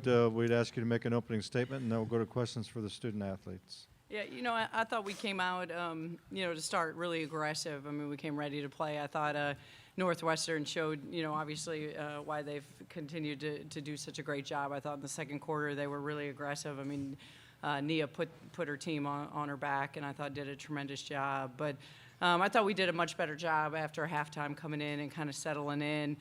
we'd ask you to make an opening statement, and then we'll go to questions for the student athletes. Yeah, I thought we came out, to start really aggressive. I mean, we came ready to play. I thought Northwestern showed, obviously why they've continued to do such a great job. I thought in the second quarter they were really aggressive. I mean, Nia put her team on her back, and I thought did a tremendous job. But I thought we did a much better job after halftime coming in and kind of settling in.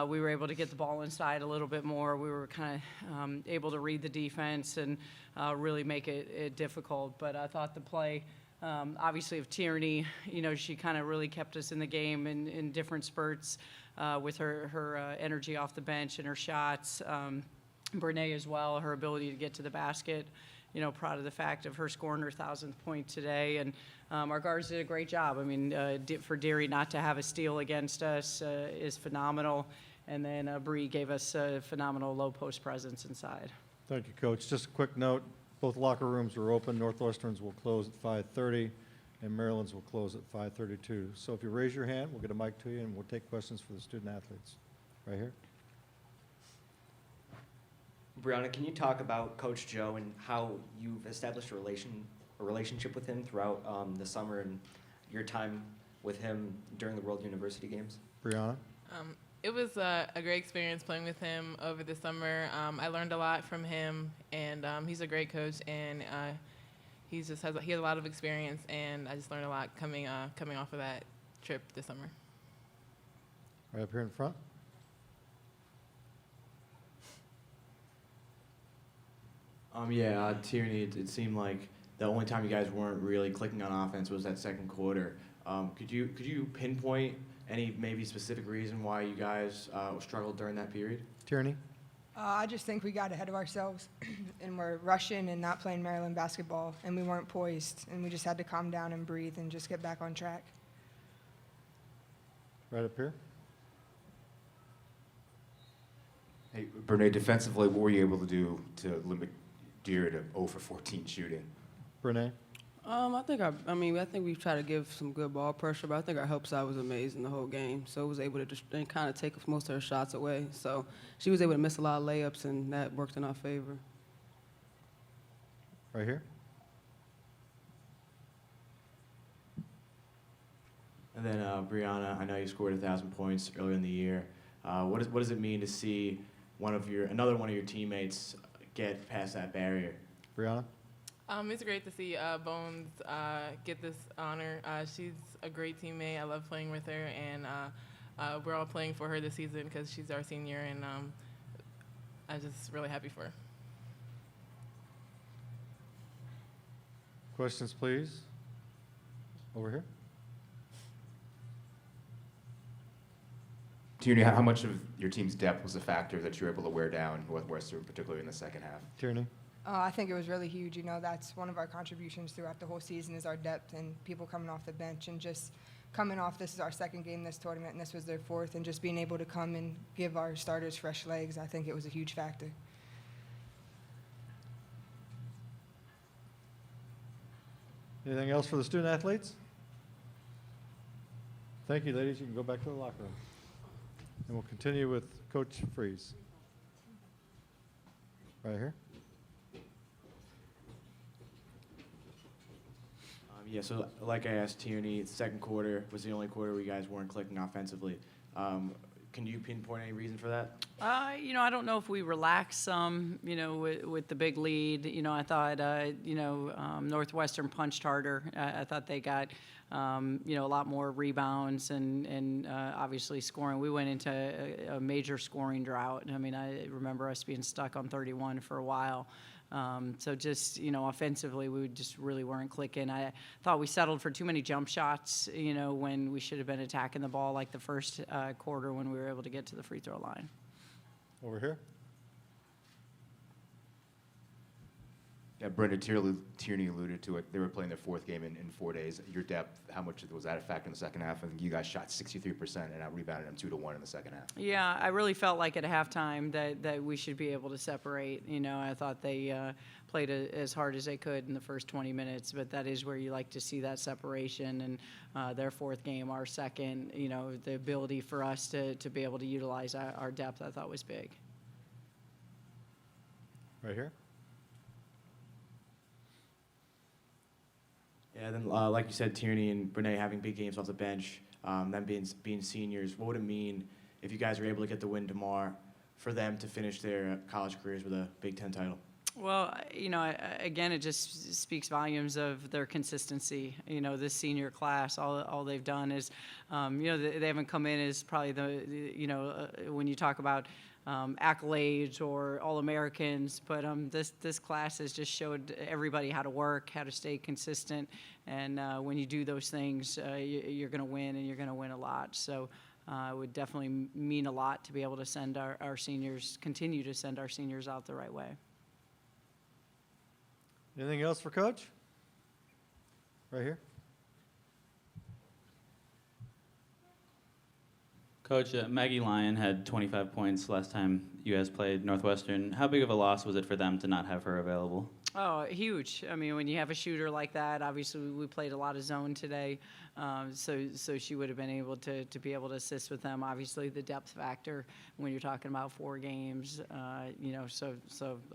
We were able to get the ball inside a little bit more. We were kind of able to read the defense and really make it difficult. But I thought the play, obviously, of Tierney, she kind of really kept us in the game in different spurts with her energy off the bench and her shots. Brene as well, her ability to get to the basket. Proud of the fact of her scoring her 1,000th point today. And our guards did a great job. I mean, for Deary not to have a steal against us is phenomenal. And then Bree gave us a phenomenal low post presence inside. Thank you, Coach. Just a quick note, both locker rooms are open. Northwestern's will close at 5:30, and Maryland's will close at 5:32. So if you raise your hand, we'll get a mic to you, and we'll take questions for the student athletes. Right here. Brianna, can you talk about Coach Joe and how you've established a relationship with him throughout the summer and your time with him during the World University Games? Brianna? It was a great experience playing with him over the summer. I learned a lot from him, and he's a great coach, and he has a lot of experience, and I just learned a lot coming off of that trip this summer. Right up here in front. Tierney, it seemed like the only time you guys weren't really clicking on offense was that second quarter. Could you pinpoint any maybe specific reason why you guys struggled during that period? Tierney? I just think we got ahead of ourselves and we're rushing and not playing Maryland basketball, and we weren't poised, and we just had to calm down and breathe and just get back on track. Right up here. Hey, Brene, defensively, what were you able to do to limit Deere to 0 for 14 shooting? Brene? I think we tried to give some good ball pressure, but I think our help side was amazing the whole game. So it was able to just kind of take most of her shots away. So she was able to miss a lot of layups, and that worked in our favor. Right here. And then Brianna, I know you scored 1,000 points earlier in the year. What does it mean to see another one of your teammates get past that barrier? Brianna? It's great to see Bones get this honor. She's a great teammate. I love playing with her, and we're all playing for her this season because she's our senior, and I'm just really happy for her. Questions, please. Over here. Tierney, how much of your team's depth was a factor that you were able to wear down Northwestern, particularly in the second half? Tierney? I think it was really huge. That's one of our contributions throughout the whole season is our depth and people coming off the bench and just coming off. This is our second game this tournament, and this was their fourth, and just being able to come and give our starters fresh legs, I think it was a huge factor. Anything else for the student athletes? Thank you, ladies. You can go back to the locker room. And we'll continue with Coach Freeze. Right here. So like I asked Tierney, the second quarter was the only quarter where you guys weren't clicking offensively. Can you pinpoint any reason for that? I don't know if we relaxed some, with the big lead. I thought, Northwestern punched harder. I thought they got, a lot more rebounds and obviously scoring. We went into a major scoring drought. I mean, I remember us being stuck on 31 for a while. So just, offensively, we just really weren't clicking. I thought we settled for too many jump shots, when we should have been attacking the ball like the first quarter when we were able to get to the free throw line. Over here. Yeah, Brenda, Tierney alluded to it. They were playing their fourth game in 4 days. Your depth, how much was that a factor in the second half? I think you guys shot 63% and out-rebounded them 2-1 in the second half. Yeah, I really felt like at halftime that we should be able to separate. I thought they played as hard as they could in the first 20 minutes, but that is where you like to see that separation. And their fourth game, our second, the ability for us to be able to utilize our depth, I thought was big. Right here. Yeah, then like you said, Tierney and Brene having big games off the bench, them being seniors, what would it mean if you guys were able to get the win tomorrow for them to finish their college careers with a Big Ten title? Well, again, it just speaks volumes of their consistency. This senior class, all they've done is, they haven't come in as probably when you talk about accolades or All-Americans, but this class has just showed everybody how to work, how to stay consistent, and when you do those things, you're going to win, and you're going to win a lot. So it would definitely mean a lot to be able to send our seniors, continue to send our seniors out the right way. Anything else for Coach? Right here. Coach, Maggie Lyon had 25 points last time you guys played Northwestern. How big of a loss was it for them to not have her available? Oh, huge. I mean, when you have a shooter like that, obviously we played a lot of zone today, so she would have been able to be able to assist with them. Obviously, the depth factor when you're talking about 4 games, so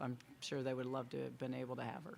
I'm sure they would love to have been able to have her.